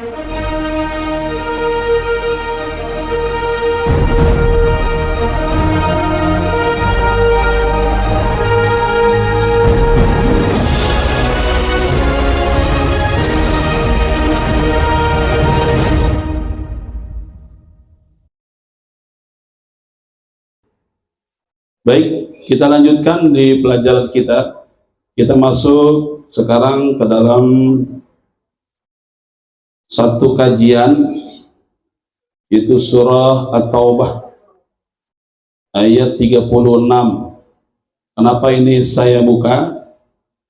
Baik, kita lanjutkan di pelajaran kita. Kita masuk sekarang ke dalam satu kajian, itu surah At-Taubah ayat 36. Kenapa ini saya buka?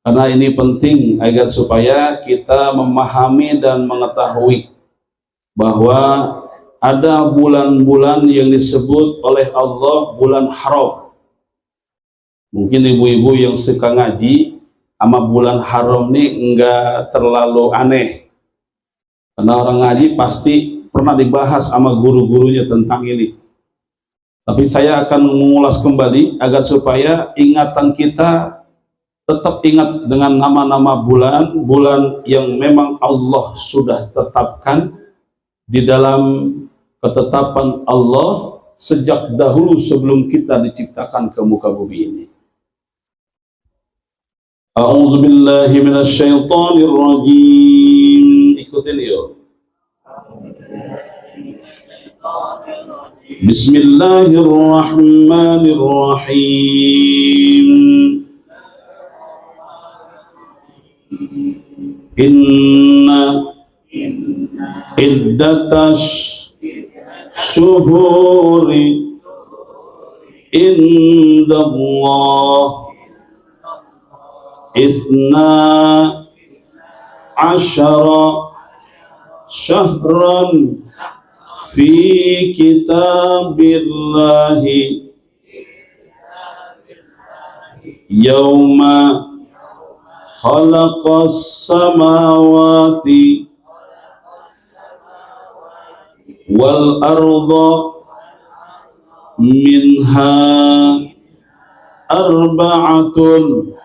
Karena ini penting agar supaya kita memahami dan mengetahui bahwa ada bulan-bulan yang disebut oleh Allah bulan haram. Mungkin ibu-ibu yang suka ngaji sama bulan haram ini enggak terlalu aneh, karena orang ngaji pasti pernah dibahas sama guru-gurunya tentang ini. Tapi saya akan mengulas kembali agar supaya ingatan kita tetap ingat dengan nama-nama bulan yang memang Allah sudah tetapkan di dalam ketetapan Allah sejak dahulu sebelum kita diciptakan ke muka bumi ini. A'udzu billahi minasyaitonir rajim. Ikutin yuk. Bismillahirrahmanirrahim. Inna iddatash syuhuri indallah Isna asyara syahran fi kitabillahi yawma khalaqas samawati wal arda minha arba'atun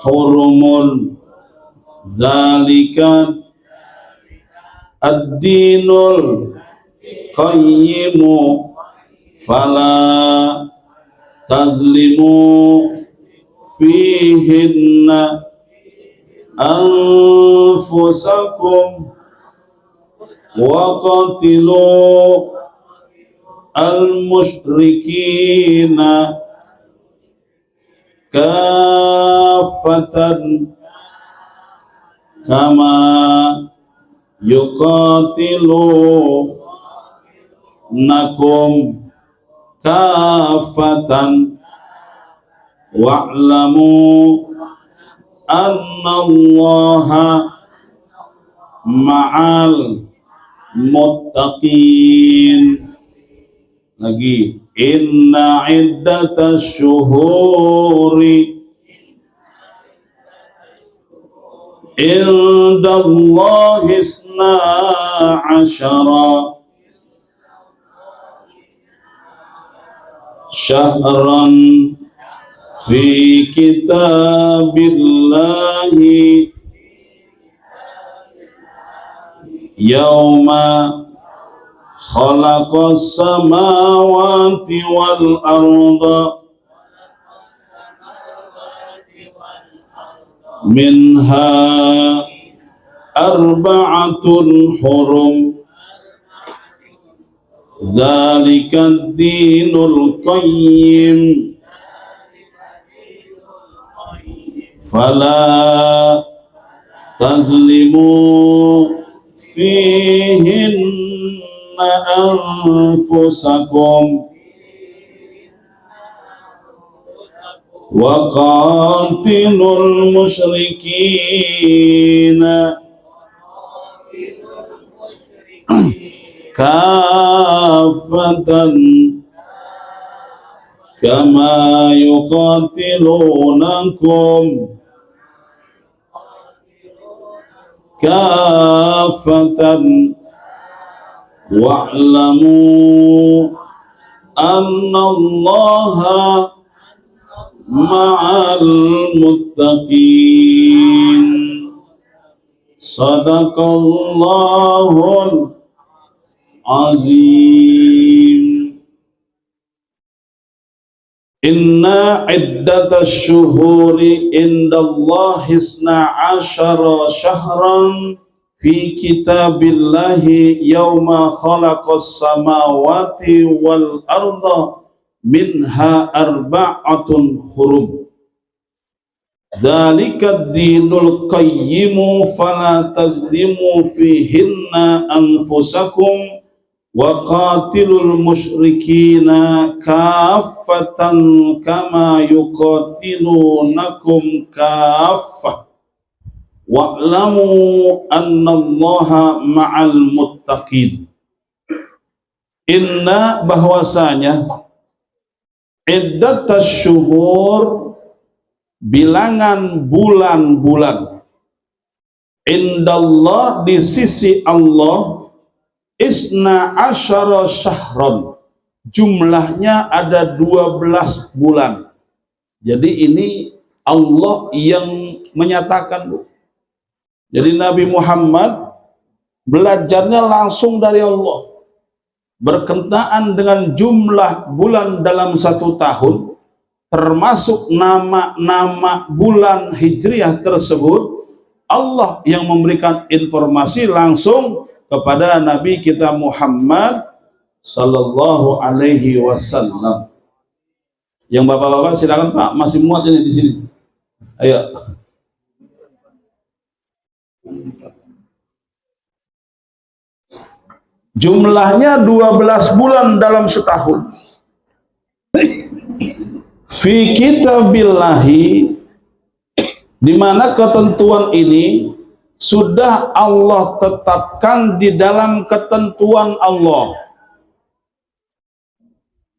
hurumun dzalika ad-dinul qayyimu fala tazlimu fihinna anfusakum wa qatilu al-musyrikina kafatan kama yuqatilunakum kafatan wa'lamu annallaha ma'al muttaqin. Lagi, inna iddatash syuhuri indallahi isna asyara syahran fi kitabillahi yawma khalaqas samawati wal arda minha arba'atun hurum dzalika ad-dinul qayyim fala tazlimu fihin anfusakum wa qatilul musyrikina kafatan kama yuqatilunakum kafatan wa'lamu annallaha ma'al muttaqin. Sadaqallahul azim. Inna iddatash syuhuri indallahi isna asyara syahran fi kitabillahi yawma khalaqas samawati wal arda minha arba'atun hurum. Dzalika ad-dinul qayyimu fala tazlimu fihinna anfusakum wa qatilul musyrikina kaffatan kama yuqatilunakum kaffah wa'lamu annallaha ma'al muttaqin. Inna, bahwasanya, iddatasy syuhur, bilangan bulan-bulan, indallah, di sisi Allah, isna asyara syahron, jumlahnya ada 12 bulan. Jadi ini Allah yang menyatakan, Bu. Jadi Nabi Muhammad belajarnya langsung dari Allah. Berkenaan dengan jumlah bulan dalam satu tahun, termasuk nama-nama bulan hijriah tersebut, Allah yang memberikan informasi langsung kepada Nabi kita Muhammad sallallahu alaihi wasallam. Yang bapak-bapak silakan Pak, masih muat ini di sini. Ayo. Jumlahnya 12 bulan dalam setahun. Fi kitabillahi, di mana ketentuan ini sudah Allah tetapkan di dalam ketentuan Allah.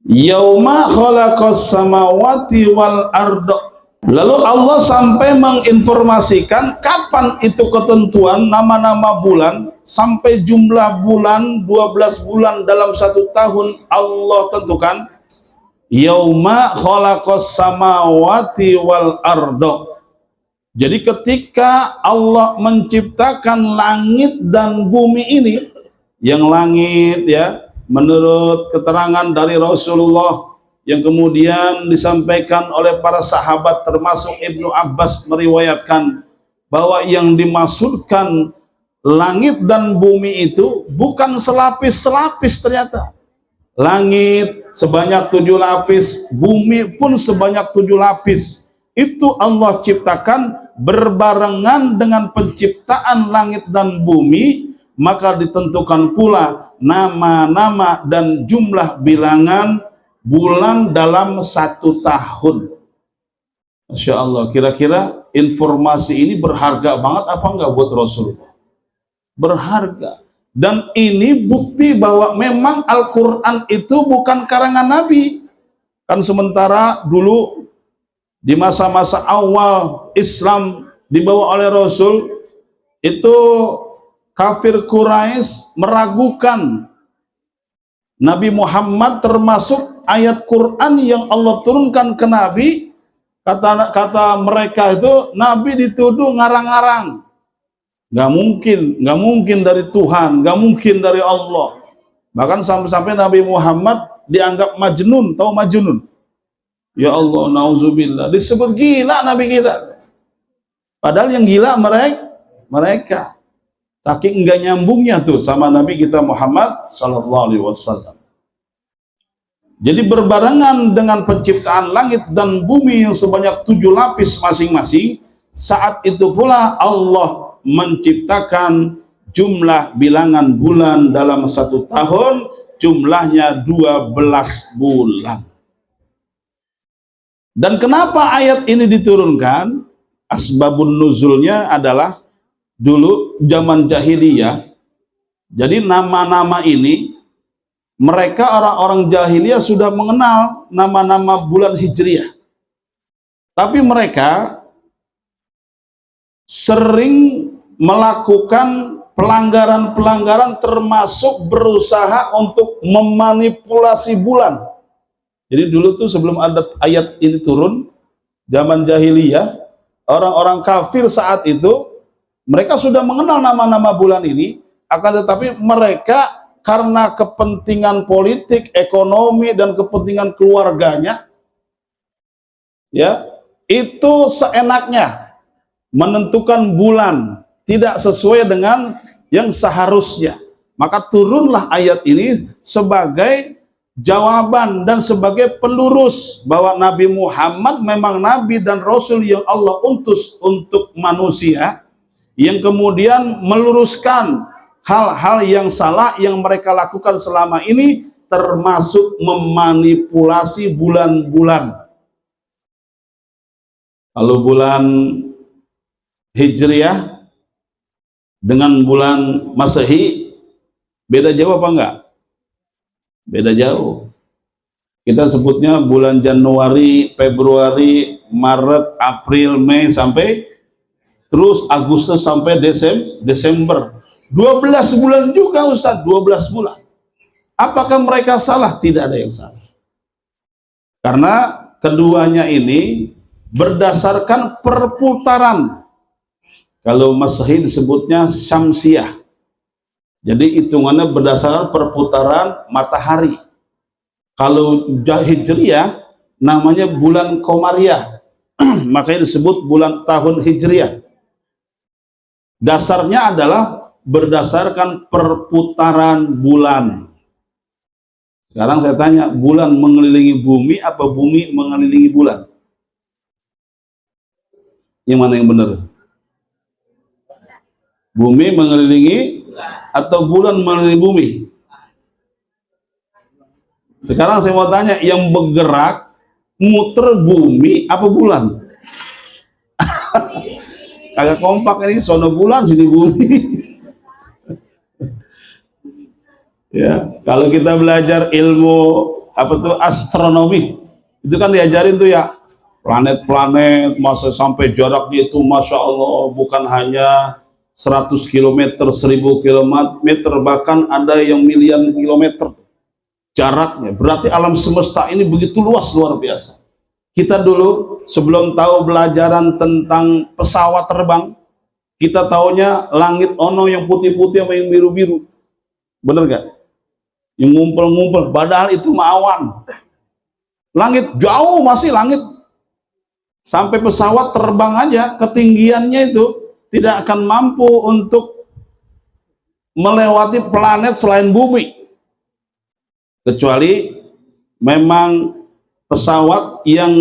Yauma khalaqas samawati wal arda. Lalu Allah sampai menginformasikan kapan itu ketentuan nama-nama bulan, sampai jumlah bulan 12 bulan dalam satu tahun Allah tentukan. Yauma khalaqas samawati wal arda. Jadi ketika Allah menciptakan langit dan bumi ini, yang langit ya, menurut keterangan dari Rasulullah yang kemudian disampaikan oleh para sahabat termasuk Ibnu Abbas meriwayatkan bahwa yang dimaksudkan langit dan bumi itu bukan selapis-selapis ternyata. Langit sebanyak 7 lapis, bumi pun sebanyak 7 lapis. Itu Allah ciptakan berbarengan dengan penciptaan langit dan bumi, maka ditentukan pula nama-nama dan jumlah bilangan bulan dalam satu tahun. Masya Allah, kira-kira informasi ini berharga banget apa enggak buat Rasulullah? Berharga. Dan ini bukti bahwa memang Al-Quran itu bukan karangan Nabi. Kan sementara dulu di masa-masa awal Islam dibawa oleh Rasul, itu kafir Quraisy meragukan Nabi Muhammad, termasuk ayat Quran yang Allah turunkan ke Nabi. Kata mereka itu Nabi dituduh ngarang-ngarang. Nggak mungkin dari Tuhan, nggak mungkin dari Allah. Bahkan sampai-sampai Nabi Muhammad dianggap majnun, tahu majnun? Ya Allah, nauzubillah, disebut gila Nabi kita. Padahal yang gila mereka. Saking enggak nyambungnya tuh sama Nabi kita Muhammad sallallahu alaihi wasallam. Jadi berbarengan dengan penciptaan langit dan bumi yang sebanyak 7 lapis masing-masing, saat itu pula Allah menciptakan jumlah bilangan bulan dalam satu tahun, jumlahnya 12 bulan. Dan kenapa ayat ini diturunkan? Asbabun nuzulnya adalah dulu zaman jahiliyah. Jadi nama-nama ini, mereka orang-orang jahiliyah sudah mengenal nama-nama bulan hijriah. Tapi mereka sering melakukan pelanggaran-pelanggaran, termasuk berusaha untuk memanipulasi bulan. Jadi dulu tuh sebelum ada ayat ini turun, zaman jahiliyah, orang-orang kafir saat itu Mereka sudah mengenal nama-nama bulan ini, akan tetapi mereka karena kepentingan politik, ekonomi, dan kepentingan keluarganya, ya, itu seenaknya menentukan bulan tidak sesuai dengan yang seharusnya. Maka turunlah ayat ini sebagai jawaban dan sebagai pelurus bahwa Nabi Muhammad memang Nabi dan Rasul yang Allah utus untuk manusia, yang kemudian meluruskan hal-hal yang salah yang mereka lakukan selama ini, termasuk memanipulasi bulan-bulan. Kalau bulan Hijriah dengan bulan Masehi beda jauh apa enggak? Beda jauh. Kita sebutnya bulan Januari, Februari, Maret, April, Mei, sampai terus Agustus sampai Desember. 12 bulan juga Ustaz, 12 bulan. Apakah mereka salah? Tidak ada yang salah. Karena keduanya ini berdasarkan perputaran. Kalau Masehi disebutnya Syamsiah. Jadi hitungannya berdasarkan perputaran matahari. Kalau Hijriah namanya bulan Komariah. Makanya disebut bulan tahun Hijriah. Dasarnya adalah berdasarkan perputaran bulan. Sekarang saya tanya, bulan mengelilingi bumi apa bumi mengelilingi bulan? Yang mana yang benar? Bumi mengelilingi atau bulan mengelilingi bumi? Sekarang saya mau tanya, yang bergerak muter bumi apa bulan? Kagak kompak ini, sono bulan sini bumi. Ya, kalau kita belajar ilmu apa tuh astronomi, itu kan diajarin tuh ya, planet-planet masa sampai jaraknya itu Masya Allah bukan hanya 100 km, 1000 km, bahkan ada yang miliaran kilometer jaraknya. Berarti alam semesta ini begitu luas, luar biasa. Kita dulu sebelum tahu belajaran tentang pesawat terbang, kita taunya langit ono yang putih-putih sama yang biru-biru. Bener gak? Yang ngumpul-ngumpul, padahal itu awan. Langit jauh, masih langit. Sampai pesawat terbang aja, ketinggiannya itu tidak akan mampu untuk melewati planet selain bumi. Kecuali memang pesawat yang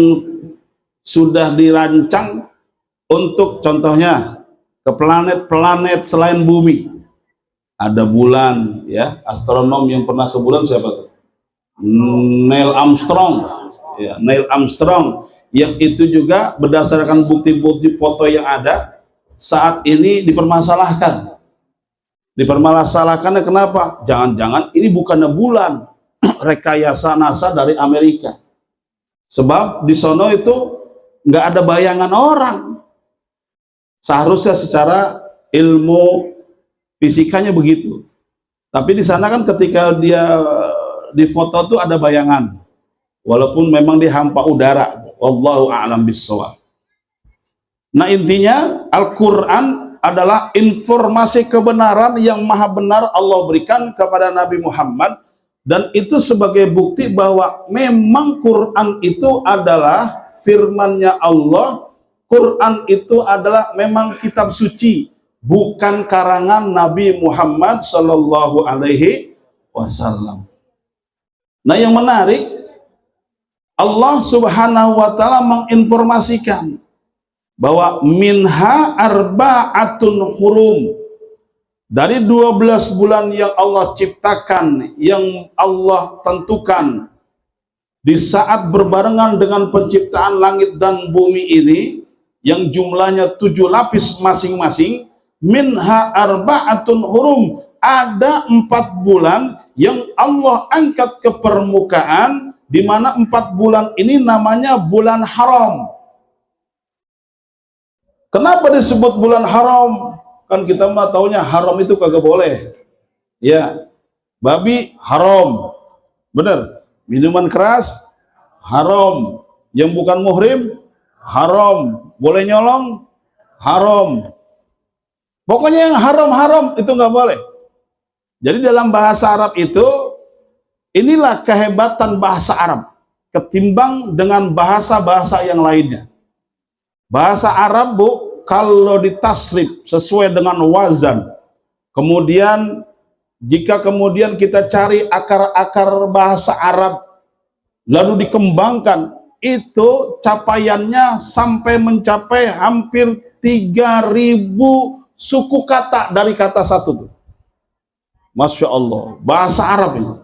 sudah dirancang untuk contohnya ke planet-planet selain bumi. Ada bulan, ya, astronom yang pernah ke bulan siapa tuh? Neil Armstrong. Ya, Neil Armstrong, yang itu juga berdasarkan bukti-bukti foto yang ada saat ini dipermasalahkan. Dipermasalahkannya kenapa? Jangan-jangan ini bukannya bulan, rekayasa NASA dari Amerika. Sebab di sono itu nggak ada bayangan orang. Seharusnya secara ilmu fisikanya begitu. Tapi di sana kan ketika dia di foto tuh ada bayangan. Walaupun memang di hampa udara. Wallahu a'lam bishawab. Nah intinya Al-Quran adalah informasi kebenaran yang maha benar Allah berikan kepada Nabi Muhammad, dan itu sebagai bukti bahwa memang Quran itu adalah firman-Nya Allah. Quran itu adalah memang kitab suci, bukan karangan Nabi Muhammad Sallallahu Alaihi Wasallam. Nah yang menarik, Allah Subhanahu Wa Taala menginformasikan bahwa minha arba'atun hurum, dari 12 bulan yang Allah ciptakan, yang Allah tentukan di saat berbarengan dengan penciptaan langit dan bumi ini, yang jumlahnya 7 lapis masing-masing. Minha arba'atun hurum, ada 4 bulan yang Allah angkat ke permukaan, di mana 4 bulan ini namanya bulan haram. Kenapa disebut bulan haram? Kan kita mah taunya haram itu kagak boleh. Ya, babi haram. Bener. Minuman keras haram. Yang bukan muhrim haram. Boleh nyolong haram. Pokoknya yang haram-haram itu nggak boleh. Jadi dalam bahasa Arab itu, inilah kehebatan bahasa Arab ketimbang dengan bahasa-bahasa yang lainnya. Bahasa Arab, Bu, kalau ditasrif sesuai dengan wazan, kemudian jika kemudian kita cari akar-akar bahasa Arab lalu dikembangkan, itu capaiannya sampai mencapai hampir 3.000 suku kata dari kata satu tuh. Masya Allah, bahasa Arab ini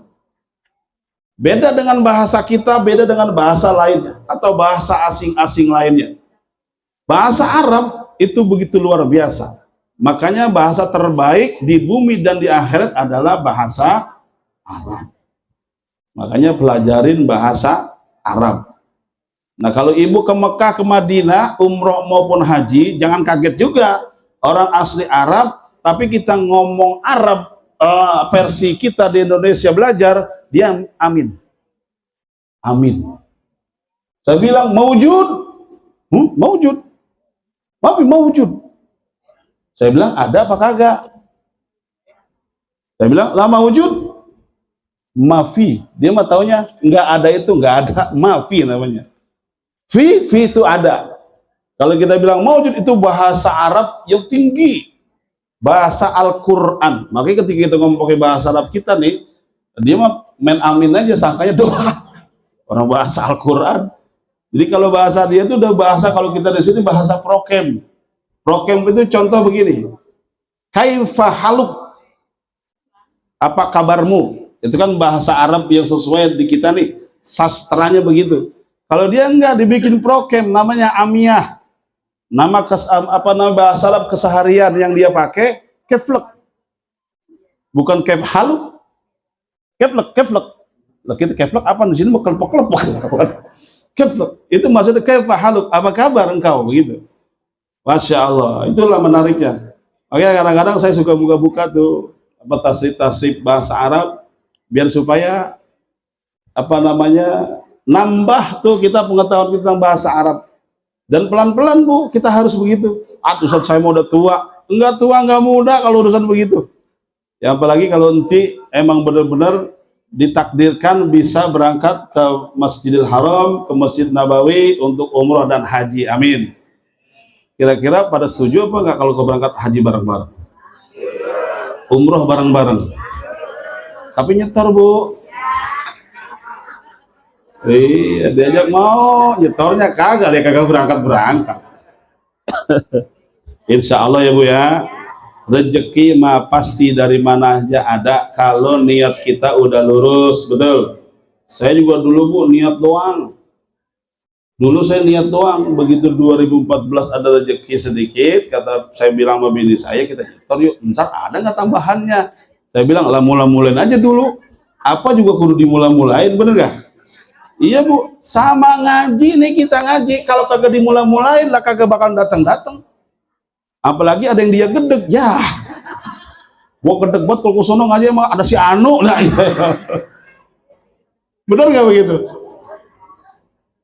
beda dengan bahasa kita, beda dengan bahasa lainnya atau bahasa asing-asing lainnya. Bahasa Arab itu begitu luar biasa. Makanya bahasa terbaik di bumi dan di akhirat adalah bahasa Arab. Makanya pelajarin bahasa Arab. Nah, kalau ibu ke Mekah, ke Madinah, umroh maupun haji, jangan kaget juga. Orang asli Arab, tapi kita ngomong Arab, versi kita di Indonesia belajar, dia amin. Amin. Saya bilang, maujud. Maujud. Tapi maujud. Saya bilang, ada apa kagak? Saya bilang, lah maujud. Mafi. Dia mah taunya, nggak ada itu, nggak ada. Mafi namanya. Fi itu ada. Kalau kita bilang maujud itu bahasa Arab yang tinggi. Bahasa Al-Quran. Makanya ketika kita ngomong pakai bahasa Arab kita nih, dia mah main amin aja, sangkanya doa. Orang bahasa Al-Quran. Jadi kalau bahasa dia itu udah bahasa, kalau kita di sini bahasa prokem. Prokem itu contoh begini. Kaifa haluk? Apa kabarmu? Itu kan bahasa Arab yang sesuai di kita nih. Sastranya begitu. Kalau dia enggak dibikin prokem, namanya amiyah. Nama bahasa Arab keseharian yang dia pakai keflek, bukan kef haluk, keflek. Lah kita keflek apa di sini mau kelepok-kelepok. Keflek itu maksudnya kef haluk, apa kabar engkau begitu. Masya Allah, itulah menariknya. Oke, kadang-kadang saya suka buka-buka tuh tasrif bahasa Arab biar supaya nambah tuh kita pengetahuan kita tentang bahasa Arab. Dan pelan-pelan, Bu, kita harus begitu. Ustaz saya mau udah tua. Enggak tua, enggak muda kalau urusan begitu. Ya apalagi kalau nanti emang benar-benar ditakdirkan bisa berangkat ke Masjidil Haram, ke Masjid Nabawi untuk umroh dan haji. Amin. Kira-kira pada setuju apa enggak kalau ke berangkat haji bareng-bareng? Umroh bareng-bareng. Tapi nyetor, Bu. Iya, diajak mau, nyetornya kagak, dia kagak berangkat. Insya Allah ya Bu ya, rezeki mah pasti dari mana aja ada kalau niat kita udah lurus, betul. Saya juga dulu Bu niat doang. Dulu saya niat doang, begitu 2014 ada rezeki sedikit, kata saya bilang sama bini saya, kita nyetor yuk, ntar ada nggak tambahannya? Saya bilang lah mula-mulain aja dulu, apa juga kudu dimula-mulain, bener gak? Iya Bu, sama ngaji nih kita ngaji, kalau kagak dimulai-mulain lah kagak bakal datang-datang. Apalagi ada yang dia gedeg, ya. Gua gedeg banget kalau kusono ngaji emang ada si Anu lah. Bener nggak begitu?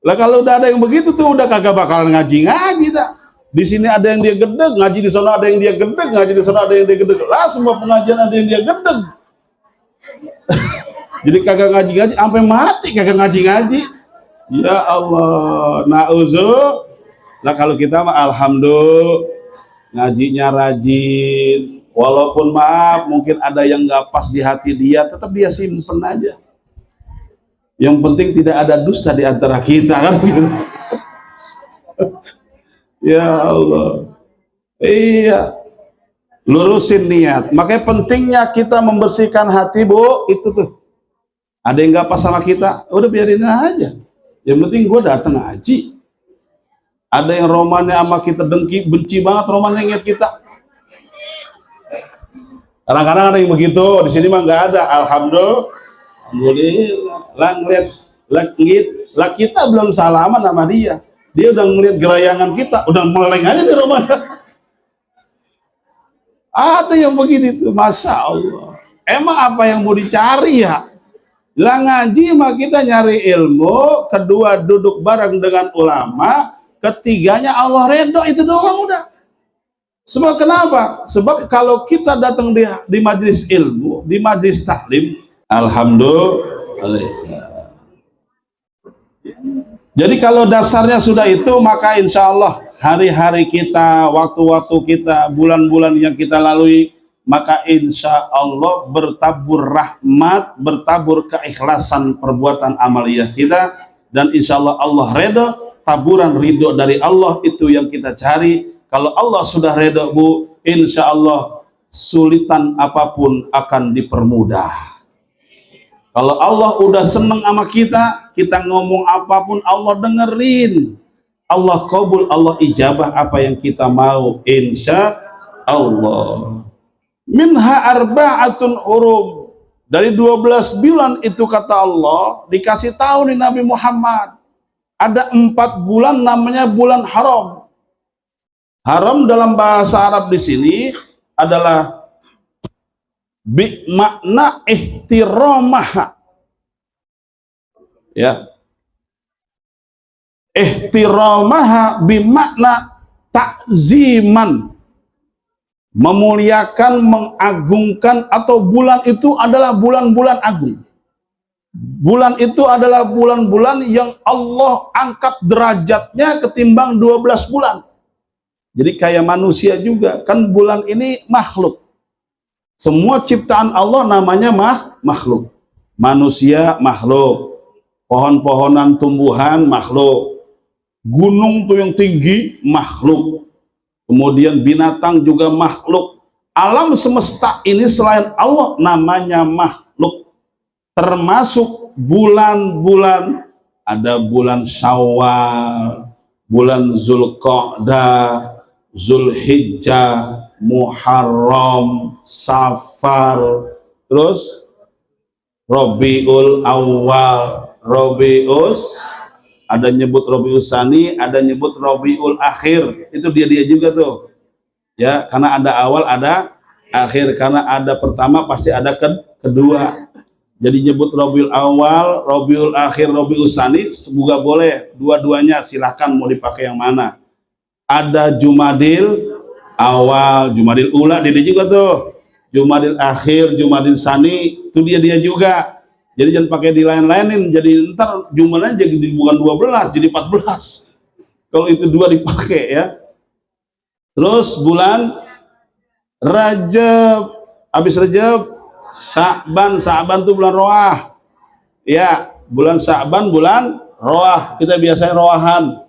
Lah kalau udah ada yang begitu tuh udah kagak bakal ngaji-ngaji dah. Di sini ada yang dia gedeg, ngaji di sana ada yang dia gedeg, ngaji di sana ada yang dia gedeg. Lah semua pengajian ada yang dia gedeg. Jadi kagak ngaji-ngaji, sampai mati kagak ngaji-ngaji. Ya Allah, na'udzu. Nah kalau kita mah alhamdulillah ngajinya rajin. Walaupun maaf mungkin ada yang nggak pas di hati dia, tetap dia simpen aja. Yang penting tidak ada dusta di antara kita kan gitu. Ya Allah. Iya. Lurusin niat. Makanya pentingnya kita membersihkan hati, Bu, itu tuh. Ada yang gak pas sama kita, udah biarin aja. Yang penting gue datang ngaji. Ada yang romannya sama kita dengki, benci banget romannya ingat kita. Kadang-kadang ada yang begitu, di sini mah nggak ada. Alhamdulillah. Lah kita belum salaman sama dia. Dia udah ngeliat gerayangan kita, udah meleng aja di rumahnya. Ada yang begitu tuh, Masya Allah. Emang apa yang mau dicari ya? Lah ngaji mah kita nyari ilmu, kedua duduk bareng dengan ulama, ketiganya Allah redho, itu doang udah. Sebab kenapa? Sebab kalau kita datang di majelis ilmu, di majelis taklim, alhamdulillah. Jadi kalau dasarnya sudah itu, maka insya Allah hari-hari kita, waktu-waktu kita, bulan-bulan yang kita lalui, maka insya Allah bertabur rahmat, bertabur keikhlasan perbuatan amaliyah kita, dan insya Allah Allah redha, taburan ridho dari Allah itu yang kita cari. Kalau Allah sudah redha, Bu, insya Allah sulitan apapun akan dipermudah. Kalau Allah udah seneng sama kita, kita ngomong apapun Allah dengerin, Allah kabul, Allah ijabah apa yang kita mau, insya Allah. Minha arba'atun hurum, dari 12 bulan itu kata Allah, dikasih tahu nih Nabi Muhammad, ada 4 bulan namanya bulan haram. Haram dalam bahasa Arab di sini adalah makna ihtiramah. Ya. Ihtiramah bimakna takziman. Memuliakan, mengagungkan, atau bulan itu adalah bulan-bulan agung. Bulan itu adalah bulan-bulan yang Allah angkat derajatnya ketimbang 12 bulan. Jadi kayak manusia juga, kan bulan ini makhluk. Semua ciptaan Allah namanya makhluk. Manusia makhluk, pohon-pohonan, tumbuhan makhluk, gunung tuh yang tinggi makhluk, kemudian binatang juga makhluk. Alam semesta ini selain Allah namanya makhluk. Termasuk bulan-bulan, ada bulan Syawal, bulan Zulqa'dah, Zulhijjah, Muharram, Safar, terus Rabiul Awal, ada nyebut Rabiul Tsani, ada nyebut Rabiul Akhir. Itu dia juga tuh. Ya, karena ada awal, ada akhir. Karena ada pertama pasti ada kedua. Jadi nyebut Rabiul Awal, Rabiul Akhir, Rabiul Tsani juga boleh. Dua-duanya silahkan mau dipakai yang mana. Ada Jumadil Awal, Jumadil Ula, dia juga tuh. Jumadil Akhir, Jumadil Tsani, itu dia juga. Jadi jangan pakai di lain-lainin, jadi ntar Jumadnya jadi bukan 12, jadi 14. Kalau itu dua dipakai ya. Terus bulan Rajab, habis Rajab, Sa'ban tuh bulan Roah. Ya, bulan Sa'ban bulan Roah. Kita biasanya roahan.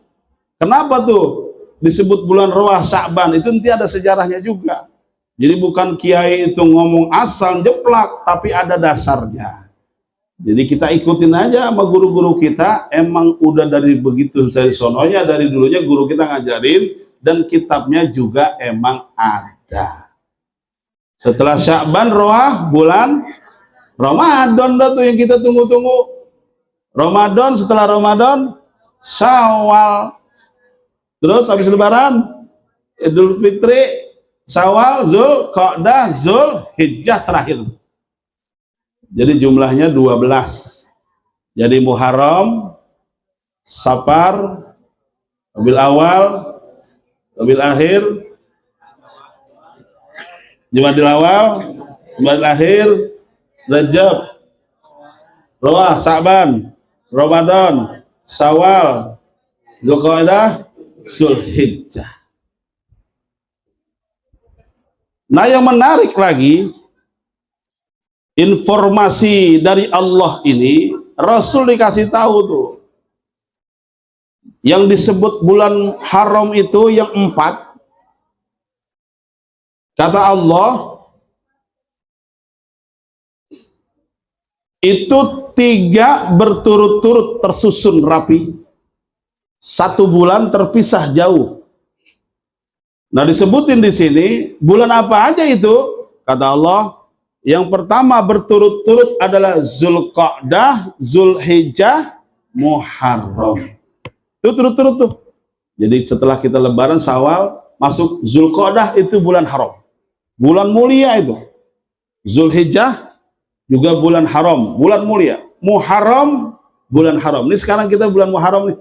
Kenapa tuh disebut bulan Roah Sa'ban? Itu nanti ada sejarahnya juga. Jadi bukan kiai itu ngomong asal jeplak, tapi ada dasarnya. Jadi kita ikutin aja sama guru-guru kita, emang udah dari begitu, dari sononya, dari dulunya guru kita ngajarin, dan kitabnya juga emang ada. Setelah Sya'ban Roah, bulan Ramadan tuh yang kita tunggu-tunggu. Ramadan, setelah Ramadan Syawal. Terus habis Lebaran Idul Fitri, Syawal, Zulqa'dah, Zulhijjah terakhir. Jadi jumlahnya 12. Jadi Muharram, Safar, Rabiul Awal, Rabiul Akhir, Jumadil Awal, Jumadil Akhir, Rajab, Roah, Sa'ban, Ramadan, Syawal, Zulqa'dah, Zulhijjah. Nah, yang menarik lagi, informasi dari Allah ini, Rasul dikasih tahu tuh, yang disebut bulan haram itu yang 4. Kata Allah, itu 3 berturut-turut tersusun rapi, 1 bulan terpisah jauh. Nah, disebutin di sini bulan apa aja itu? Kata Allah, yang pertama berturut-turut adalah Zulqa'dah, Zulhijjah, Muharram. Itu turut-turut tuh. Jadi setelah kita Lebaran Syawal, masuk Zulqa'dah, itu bulan haram. Bulan mulia itu. Zulhijjah juga bulan haram, bulan mulia. Muharram bulan haram. Ini sekarang kita bulan Muharram nih.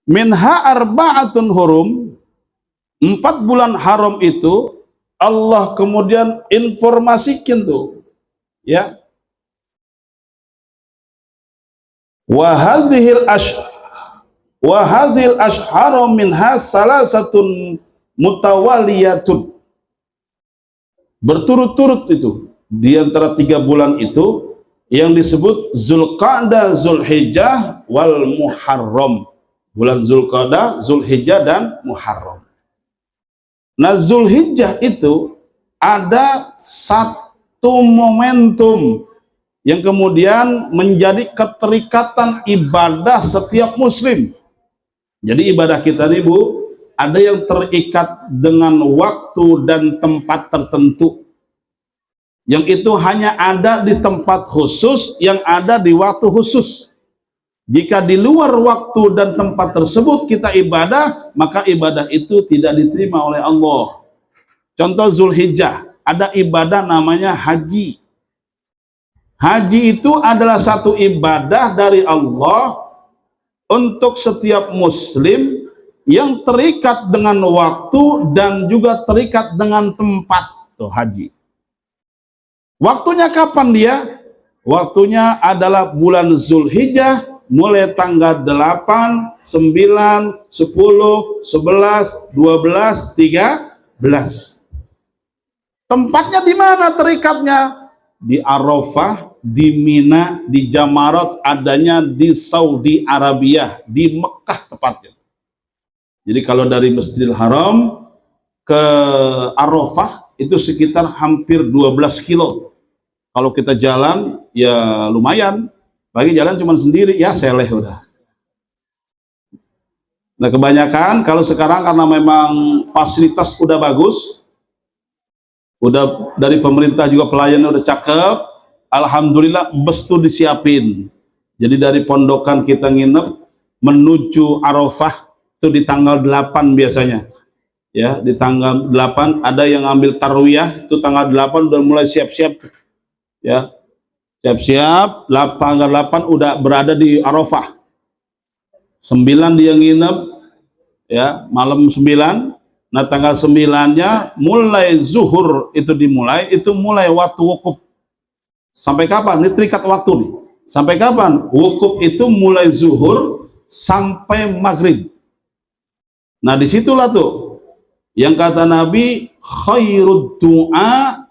Minha arba'atun hurum. 4 bulan haram itu Allah kemudian informasikan tuh, ya. Wa hadhil ashharu minha salasatun mutawaliyatun. Berturut-turut itu di antara 3 bulan itu yang disebut Zulqa'dah, Zulhijjah, wal Muharram. Bulan Zulqa'dah, Zulhijjah, dan Muharram. Nah, Zulhijjah itu ada satu momentum yang kemudian menjadi keterikatan ibadah setiap muslim. Jadi ibadah kita nih Bu, ada yang terikat dengan waktu dan tempat tertentu. Yang itu hanya ada di tempat khusus, yang ada di waktu khusus. Jika di luar waktu dan tempat tersebut kita ibadah, maka ibadah itu tidak diterima oleh Allah. Contoh Zulhijjah, ada ibadah namanya haji. Haji itu adalah satu ibadah dari Allah untuk setiap muslim yang terikat dengan waktu dan juga terikat dengan tempat. Tuh, haji. Waktunya kapan dia? Waktunya adalah bulan Zulhijjah, mulai tanggal 8, 9, 10, 11, 12, 13. Tempatnya di mana terikatnya? Di Arafah, di Mina, di Jamarat, adanya di Saudi Arabia, di Mekah tepatnya. Jadi kalau dari Masjidil Haram ke Arafah itu sekitar hampir 12 kilo. Kalau kita jalan ya lumayan. Lagi jalan cuma sendiri, ya seleh udah. Nah kebanyakan kalau sekarang karena memang fasilitas udah bagus, udah dari pemerintah juga pelayannya udah cakep, alhamdulillah bus tuh disiapin. Jadi dari pondokan kita nginep menuju Arafah itu di tanggal 8 biasanya. Ya, di tanggal 8 ada yang ambil tarwiyah, itu tanggal 8 udah mulai siap-siap. Ya. Siap-siap, tanggal 8 udah berada di Arafah. 9 dia nginep, ya, malam 9. Nah tanggal 9-nya mulai zuhur itu dimulai, itu mulai waktu wukuf. Sampai kapan? Ini terikat waktu nih. Sampai kapan? Wukuf itu mulai zuhur sampai maghrib. Nah disitulah tuh yang kata Nabi, khairud du'a,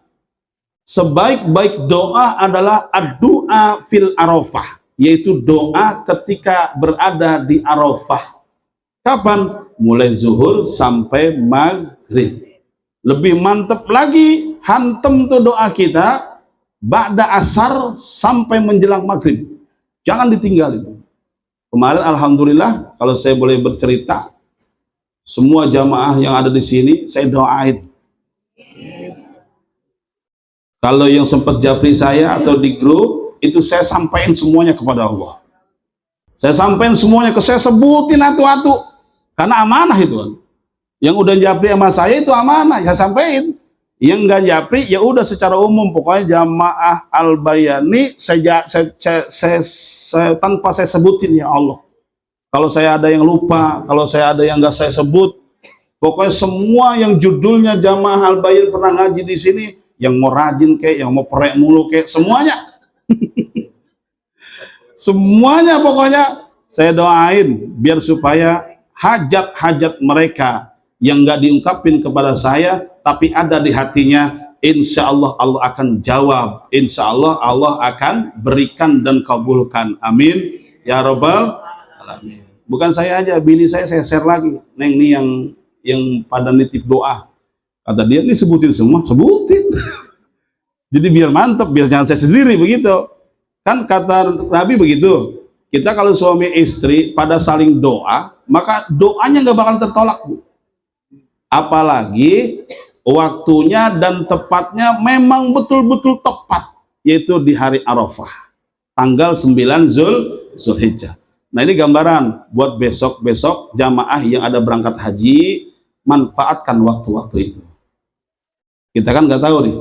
sebaik-baik doa adalah ad-du'a fil Arafah, yaitu doa ketika berada di Arafah. Kapan? Mulai zuhur sampai maghrib. Lebih mantap lagi, hantem tuh doa kita ba'da asar sampai menjelang maghrib. Jangan ditinggalin. Kemarin alhamdulillah, kalau saya boleh bercerita, semua jamaah yang ada di sini saya doain. Kalau yang sempat japri saya atau di grup, itu saya sampaikan semuanya kepada Allah. Saya sampaikan semuanya, saya sebutin atu-atu. Karena amanah itu kan. Yang udah japri sama saya itu amanah, saya sampaikan. Yang enggak japri, ya udah secara umum. Pokoknya jamaah Al-Bayani, saya tanpa saya sebutin ya Allah. Kalau saya ada yang lupa, kalau saya ada yang enggak saya sebut, pokoknya semua yang judulnya jamaah Al-Bayani pernah ngaji di sini, yang mau rajin kayak, yang mau perek mulu kayak, semuanya. Semuanya pokoknya saya doain biar supaya hajat-hajat mereka yang nggak diungkapin kepada saya tapi ada di hatinya, insya Allah Allah akan jawab, insya Allah Allah akan berikan dan kabulkan, amin ya robbal alamin. Bukan saya aja, bini saya share lagi, neng nih yang pada nitip doa. Kata dia, ini sebutin semua, sebutin. Jadi biar mantap, biar jangan saya sendiri begitu. Kan kata Nabi begitu. Kita kalau suami istri pada saling doa, maka doanya nggak bakal tertolak, Bu. Apalagi waktunya dan tepatnya memang betul-betul tepat, yaitu di hari Arafah, tanggal 9 Zulhijjah. Nah ini gambaran buat besok-besok jamaah yang ada berangkat haji, manfaatkan waktu-waktu itu. Kita kan nggak tahu nih,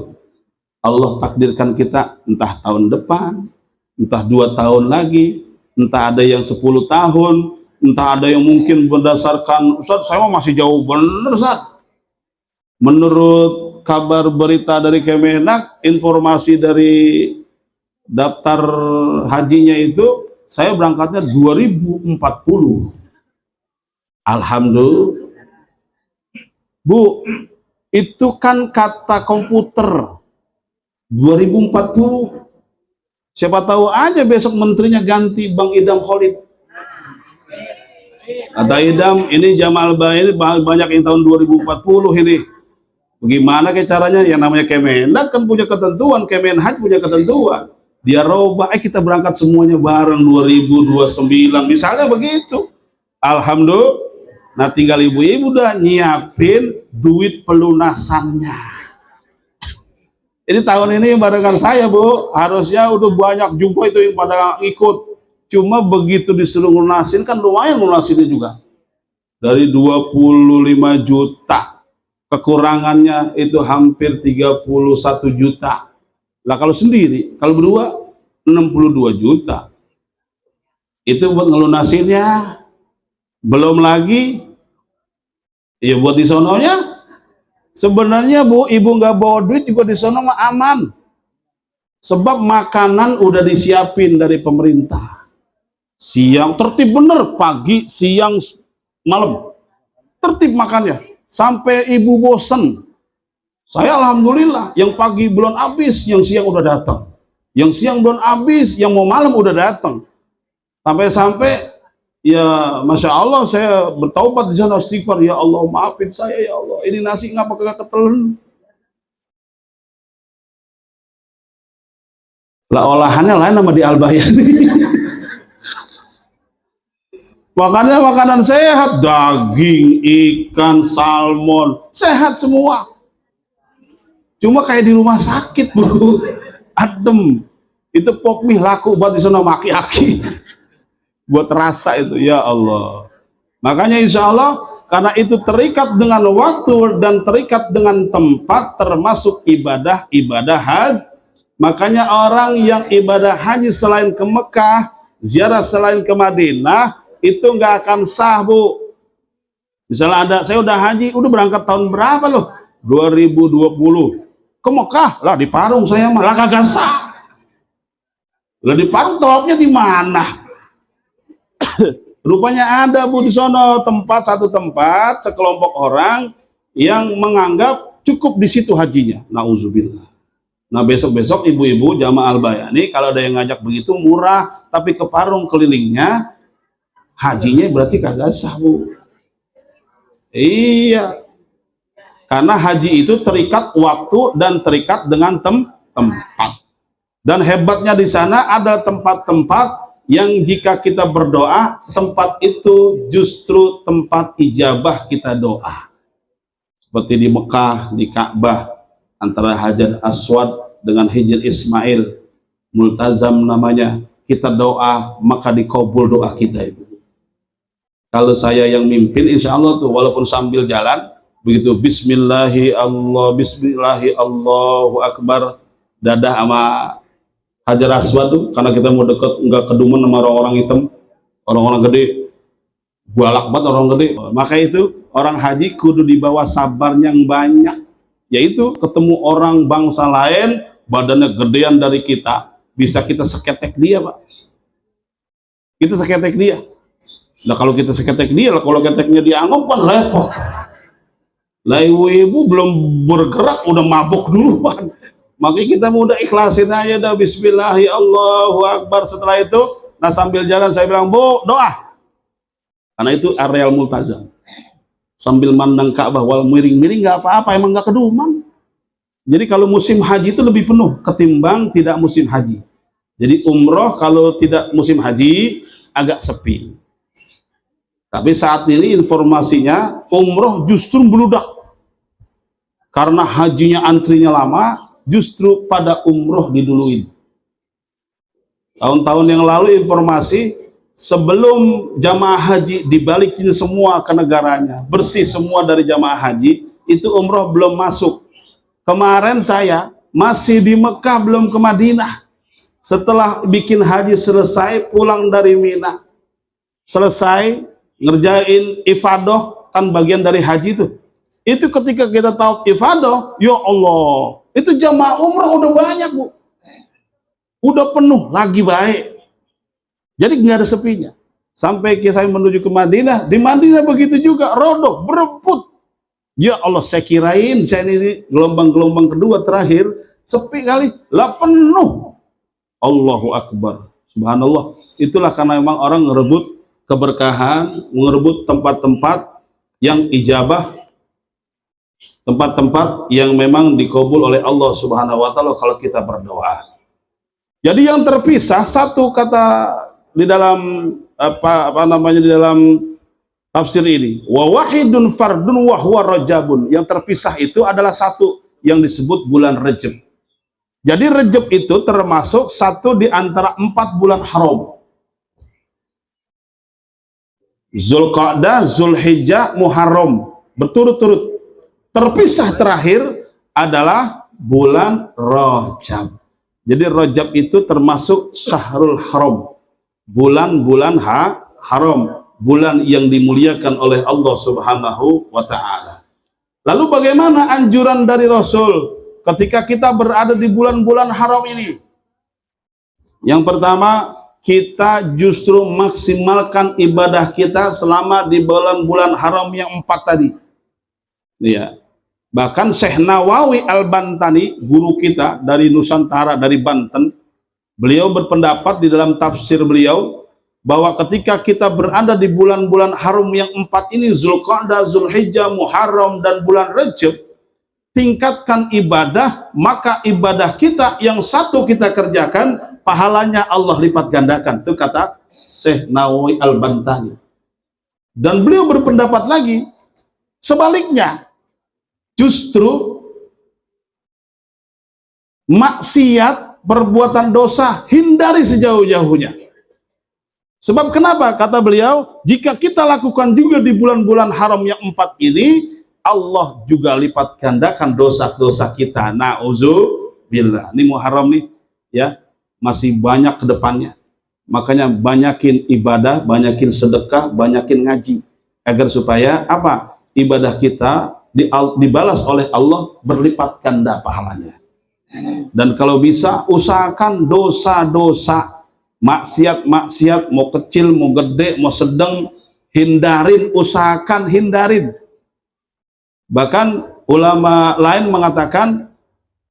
Allah takdirkan kita entah tahun depan, entah 2 tahun lagi, entah ada yang 10 tahun, entah ada yang mungkin berdasarkan, Ustaz saya masih jauh bener Ustaz, Menurut kabar berita dari Kemenak, informasi dari daftar hajinya itu, saya berangkatnya 2040. Alhamdulillah. Bu, itu kan kata komputer 2040. Siapa tahu aja besok menterinya ganti Bang Idam Khalid. Kata Idam, ini Jamal Bay ini banyak yang tahun 2040 ini. Bagaimana kayak caranya? Yang namanya Kemenak kan punya ketentuan, Kemenhaj punya ketentuan. Dia robah, kita berangkat semuanya bareng 2029, misalnya begitu. Alhamdulillah. Nah tinggal ibu-ibu udah nyiapin duit pelunasannya. Ini tahun ini barengan saya, Bu, harusnya udah banyak juga itu yang pada ikut. Cuma begitu disuruh lunasin, kan lumayan lunasinnya juga. Dari 25 juta. Kekurangannya itu hampir 31 juta. Lah kalau sendiri, kalau berdua 62 juta. Itu buat ngelunasinnya. Belum lagi ya buat di sononya. Sebenarnya Bu, ibu nggak bawa duit juga di sono mah aman. Sebab makanan udah disiapin dari pemerintah. Siang tertib bener, pagi, siang, malam. Tertib makannya. Sampai ibu bosen. Saya alhamdulillah, yang pagi belum habis, yang siang udah datang. Yang siang belum habis, yang mau malam udah datang. Sampai-sampai, ya Masya Allah, saya bertaubat di sana, istighfar, ya Allah maafin saya ya Allah, ini nasi ngapa kagak ketelen. Lah olahannya lain sama di Al-Bayani. Makannya makanan sehat, daging, ikan, salmon, sehat semua. Cuma kayak di rumah sakit, Bu. Adem. Itu pok mie laku buat di sana maki-aki. Buat rasa itu, ya Allah. Makanya insya Allah, karena itu terikat dengan waktu dan terikat dengan tempat, termasuk ibadah haji. Makanya orang yang ibadah haji selain ke Mekah, ziarah selain ke Madinah, itu nggak akan sah, Bu. Misalnya ada, saya udah haji, udah berangkat tahun berapa loh? 2020. Ke Mekah, lah di Parung saya malah kagak sah. Lah di Parung tawafnya di mana? Rupanya ada, Bu, di sono satu tempat, sekelompok orang yang menganggap cukup di situ hajinya. Nauzubillah. Nah besok-besok ibu-ibu jamaah Al-Bayani, kalau ada yang ngajak begitu murah, tapi ke Parung kelilingnya, hajinya berarti kagak sah, Bu. Iya. Karena haji itu terikat waktu dan terikat dengan tempat. Dan hebatnya di sana ada tempat-tempat yang jika kita berdoa, tempat itu justru tempat ijabah kita doa. Seperti di Mekah, di Ka'bah, antara Hajar Aswad dengan Hijr Ismail, multazam namanya. Kita doa, maka dikabul doa kita itu. Kalau saya yang mimpin, insya Allah tuh, walaupun sambil jalan, begitu Bismillahi Allahu Akbar, dadah sama Hajar Aswad tuh, karena kita mau deket, nggak keduman sama orang-orang hitam, orang-orang gede, galak banget orang gede. Maka itu orang haji kudu dibawa sabar yang banyak, yaitu ketemu orang bangsa lain, badannya gedean dari kita, bisa kita seketek dia, Pak. Kita seketek dia. Nah kalau kita seketek dia, kalau keteknya dianggap kan repot. Lah ibu-ibu belum bergerak udah mabuk duluan. Makanya kita mudah ikhlasin aja dah, Bismillahi Allahu Akbar. Setelah itu, nah sambil jalan saya bilang, Bu, doa. Karena itu areal multazam. Sambil mandang Ka'bah, wal miring-miring nggak apa-apa, emang nggak keduman. Jadi kalau musim haji itu lebih penuh ketimbang tidak musim haji. Jadi umroh kalau tidak musim haji agak sepi. Tapi saat ini informasinya umroh justru meludak. Karena hajinya antrinya lama, justru pada umroh diduluin. Tahun-tahun yang lalu informasi sebelum jamaah haji dibalikin semua ke negaranya, bersih semua dari jamaah haji, itu umroh belum masuk. Kemarin saya masih di Mekah, belum ke Madinah. Setelah bikin haji selesai, pulang dari Mina, selesai ngerjain ifadah, kan bagian dari haji itu. Itu ketika kita tahu ifadah, ya Allah, itu jamaah umrah udah banyak, Bu. Udah penuh, lagi baik. Jadi nggak ada sepinya. Sampai saya menuju ke Madinah, di Madinah begitu juga, rodoh, berebut. Ya Allah, saya kirain saya ini gelombang-gelombang kedua terakhir, sepi kali, lah penuh. Allahu Akbar, subhanallah. Itulah karena memang orang ngerebut keberkahan, ngerebut tempat-tempat yang ijabah, tempat-tempat yang memang dikabul oleh Allah Subhanahu wa taala kalau kita berdoa. Jadi yang terpisah, satu kata di dalam apa namanya di dalam tafsir ini, wa wahidun fardun wa huwa rajabun. Yang terpisah itu adalah satu yang disebut bulan Rajab. Jadi Rajab itu termasuk satu di antara 4 bulan haram. Zulqa'dah, Zulhijjah, Muharram, berturut-turut. Terpisah terakhir adalah bulan Rajab. Jadi Rajab itu termasuk Syahrul Haram, bulan-bulan haram, bulan yang dimuliakan oleh Allah Subhanahu wa ta'ala. Lalu bagaimana anjuran dari Rasul ketika kita berada di bulan-bulan haram ini? Yang pertama, kita justru maksimalkan ibadah kita selama di bulan-bulan haram yang 4 tadi. Ya. Bahkan Syekh Nawawi Al-Bantani, guru kita dari Nusantara, dari Banten, beliau berpendapat di dalam tafsir beliau bahwa ketika kita berada di bulan-bulan haram yang 4 ini, Zulqa'dah, Zulhijjah, Muharram, dan bulan Rajab, tingkatkan ibadah, maka ibadah kita yang satu kita kerjakan, pahalanya Allah lipat gandakan. Itu kata Syekh Nawawi Al-Bantani. Dan beliau berpendapat lagi, sebaliknya, justru maksiat, perbuatan dosa, hindari sejauh-jauhnya. Sebab kenapa? Kata beliau, jika kita lakukan juga di bulan-bulan haram yang 4 ini, Allah juga lipat gandakan dosa-dosa kita. Na'udzubillah. Ini Muharram nih, ya, masih banyak ke depannya. Makanya banyakin ibadah, banyakin sedekah, banyakin ngaji. Agar supaya apa? Ibadah kita dibalas oleh Allah berlipat ganda pahalanya. Dan kalau bisa usahakan dosa-dosa, maksiat-maksiat, mau kecil, mau gede, mau sedang, hindarin, usahakan hindarin. Bahkan ulama lain mengatakan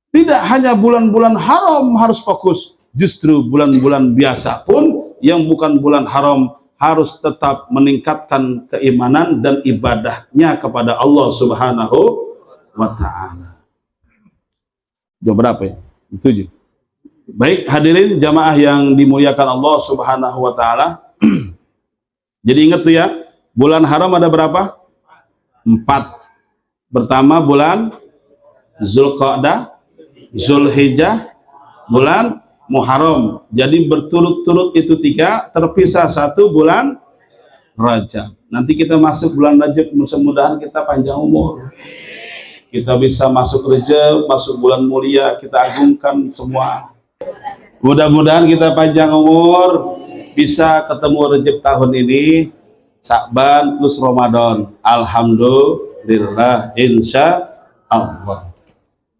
tidak hanya bulan-bulan haram harus fokus, justru bulan-bulan biasa pun yang bukan bulan haram harus tetap meningkatkan keimanan dan ibadahnya kepada Allah Subhanahu wa ta'ala. Jam berapa ya? 7. Baik hadirin jamaah yang dimuliakan Allah Subhanahu wa ta'ala. Jadi ingat tuh ya, bulan haram ada berapa? 4. Pertama bulan Zulqa'dah, Zulhijjah, bulan Muharram. Jadi berturut-turut itu 3, terpisah 1 bulan Rajab. Nanti kita masuk bulan Rajab, mudah-mudahan kita panjang umur. Kita bisa masuk Rajab, masuk bulan mulia, kita agungkan semua. Mudah-mudahan kita panjang umur, bisa ketemu Rajab tahun ini, Sya'ban plus Ramadan. Alhamdulillah, insya Allah.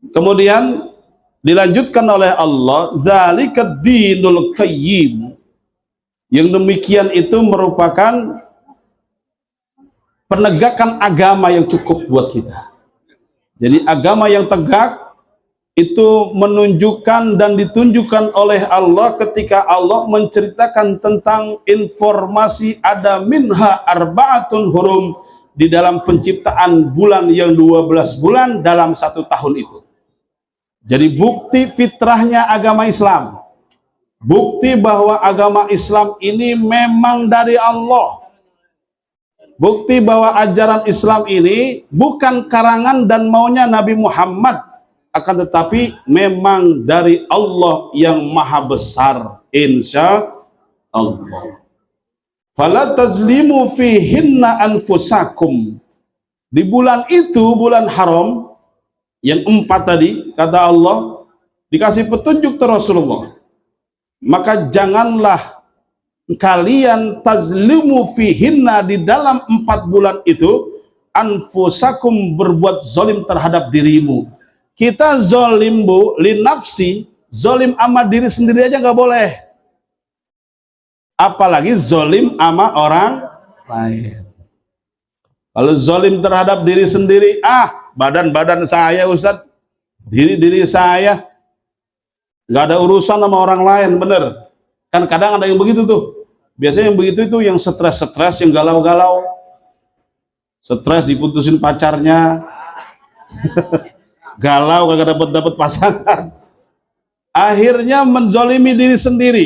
Kemudian dilanjutkan oleh Allah, zalikad dinul qayyim. Yang demikian itu merupakan penegakan agama yang cukup buat kita. Jadi agama yang tegak itu menunjukkan dan ditunjukkan oleh Allah ketika Allah menceritakan tentang informasi ada minha arba'atun hurum, di dalam penciptaan bulan yang 12 bulan dalam 1 tahun itu. Jadi bukti fitrahnya agama Islam, bukti bahwa agama Islam ini memang dari Allah, bukti bahwa ajaran Islam ini bukan karangan dan maunya Nabi Muhammad, akan tetapi memang dari Allah yang maha besar, insya Allah. Fala tazlimu fihinna anfusakum. Di bulan itu, bulan haram yang 4 tadi, kata Allah, dikasih petunjuk ke Rasulullah, maka janganlah kalian tazlimu fihinna, di dalam 4 bulan itu anfusakum, berbuat zolim terhadap dirimu. Kita zolim bu, linafsi, zolim sama diri sendiri aja nggak boleh. Apalagi zolim sama orang lain. Kalau zolim terhadap diri sendiri, badan-badan saya Ustadz, diri saya, nggak ada urusan sama orang lain, bener. Kan kadang ada yang begitu tuh. Biasanya yang begitu itu yang stres-stres, yang galau-galau. Stres diputusin pacarnya. Galau kagak dapat pasangan. Akhirnya menzolimi diri sendiri.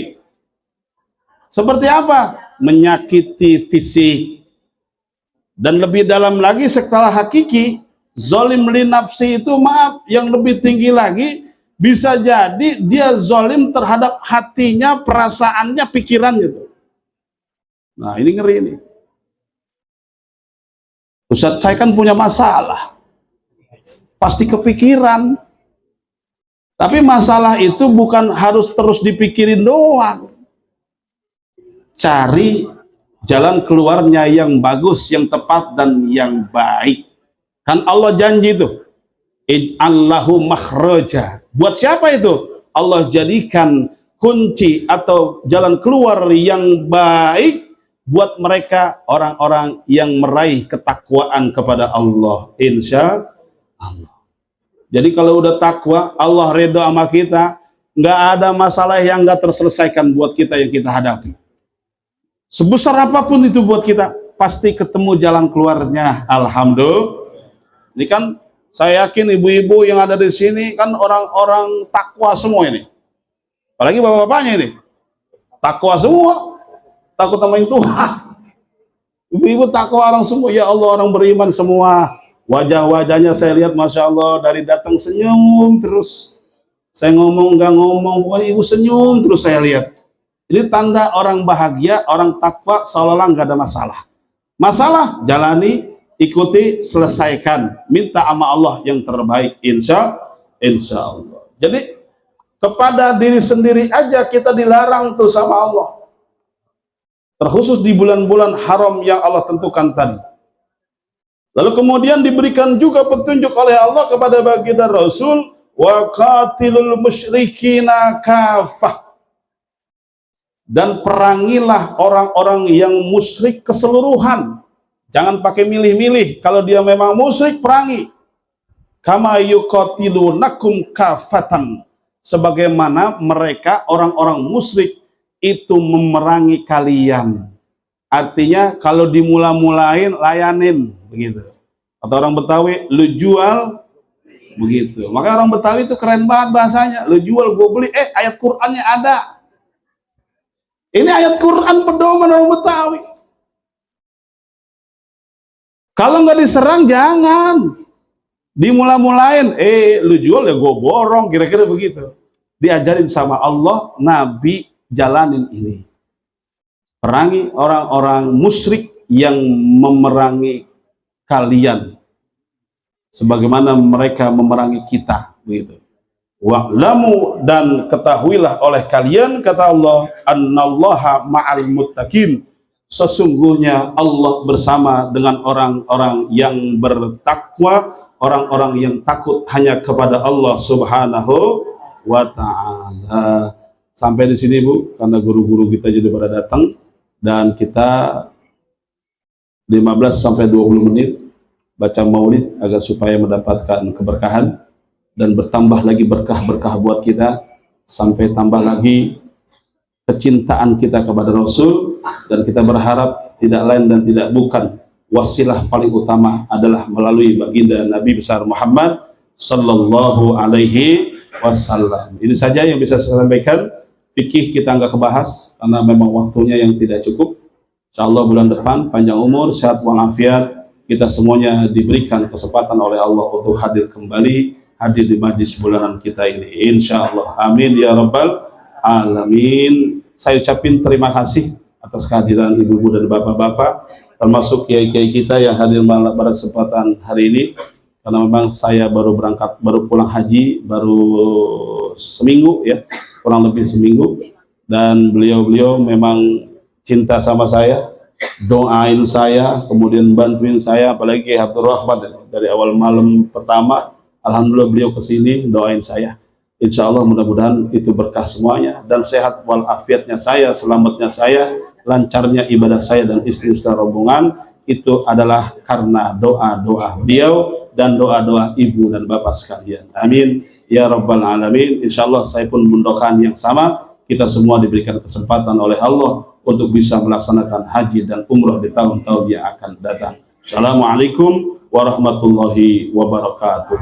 Seperti apa? Menyakiti fisik. Dan lebih dalam lagi setelah hakiki, zolim li nafsi itu maaf, yang lebih tinggi lagi, bisa jadi dia zolim terhadap hatinya, perasaannya, pikirannya tuh. Nah ini ngeri ini. Ustadz, saya kan punya masalah. Pasti kepikiran. Tapi masalah itu bukan harus terus dipikirin doang. Cari jalan keluarnya yang bagus, yang tepat, dan yang baik. Kan Allah janji itu. Ij'allahu makhraja. Buat siapa itu? Allah jadikan kunci atau jalan keluar yang baik buat mereka, orang-orang yang meraih ketakwaan kepada Allah. Insya Allah. Jadi kalau udah takwa, Allah ridho sama kita, nggak ada masalah yang nggak terselesaikan buat kita yang kita hadapi. Sebesar apapun itu buat kita, pasti ketemu jalan keluarnya. Alhamdulillah. Ini kan saya yakin ibu-ibu yang ada di sini kan orang-orang takwa semua ini. Apalagi bapak-bapaknya ini. Takwa semua. Takut sama yang Tuhan. Ibu-ibu takwa orang semua. Ya Allah, orang beriman semua. Wajah-wajahnya saya lihat, Masya Allah, dari datang senyum terus. Saya ngomong, nggak ngomong, pokoknya ibu senyum terus saya lihat. Ini tanda orang bahagia, orang takwa, seolah-olah nggak ada masalah. Masalah, jalani, ikuti, selesaikan. Minta sama Allah yang terbaik, insya Allah. Jadi, kepada diri sendiri aja kita dilarang tuh sama Allah. Terkhusus di bulan-bulan haram yang Allah tentukan tadi. Lalu kemudian diberikan juga petunjuk oleh Allah kepada baginda Rasul, wa qatilul musyrikina kafah. Dan perangilah orang-orang yang musyrik keseluruhan. Jangan pakai milih-milih. Kalau dia memang musyrik, perangi. Kama yuqatilunakum kafatan. Sebagaimana mereka, orang-orang musyrik, itu memerangi kalian. Artinya kalau dimula-mulain, layanin. Begitu. Atau orang Betawi, lu jual, begitu. Maka orang Betawi itu keren banget bahasanya. Lu jual, gue beli, ayat Qur'annya ada. Ini ayat Quran pedoman orang Betawi. Kalau nggak diserang jangan. Dimula-mulain, lu jual ya gue borong, kira-kira begitu. Diajarin sama Allah, Nabi jalanin ini. Perangi orang-orang musyrik yang memerangi kalian. Sebagaimana mereka memerangi kita, begitu. Wa'lamu, dan ketahuilah oleh kalian, kata Allah, annallaha ma'al muttaqin, sesungguhnya Allah bersama dengan orang-orang yang bertakwa, orang-orang yang takut hanya kepada Allah Subhanahu wa ta'ala. Sampai di sini Bu, karena guru-guru kita jadi pada datang, dan kita 15 sampai 20 menit baca maulid agar supaya mendapatkan keberkahan dan bertambah lagi berkah-berkah buat kita, sampai tambah lagi kecintaan kita kepada Rasul, dan kita berharap tidak lain dan tidak bukan wasilah paling utama adalah melalui baginda Nabi besar Muhammad sallallahu alaihi wasallam. Ini saja yang bisa saya sampaikan. Fikih kita nggak kebahas karena memang waktunya yang tidak cukup. Insyaallah bulan depan panjang umur, sehat walafiat, kita semuanya diberikan kesempatan oleh Allah untuk hadir kembali, hadir di majlis bulanan kita ini, insya Allah. Amin ya rabbal alamin. Saya ucapin terima kasih atas kehadiran ibu-ibu dan bapak-bapak, termasuk kiai-kiai kita yang hadir pada kesempatan hari ini, karena memang saya baru pulang haji baru seminggu ya, kurang lebih seminggu, dan beliau-beliau memang cinta sama saya, doain saya, kemudian bantuin saya, apalagi Abdul Rahman dari awal malam pertama, alhamdulillah beliau kesini doain saya. Insya Allah mudah-mudahan itu berkah semuanya dan sehat walafiatnya saya, selamatnya saya, lancarnya ibadah saya dan istri secara rombongan itu adalah karena doa-doa beliau dan doa-doa ibu dan bapak sekalian. Amin ya rabbal alamin. Insya Allah saya pun mendoakan yang sama, kita semua diberikan kesempatan oleh Allah untuk bisa melaksanakan haji dan umrah di tahun-tahun yang akan datang. Assalamualaikum warahmatullahi wabarakatuh.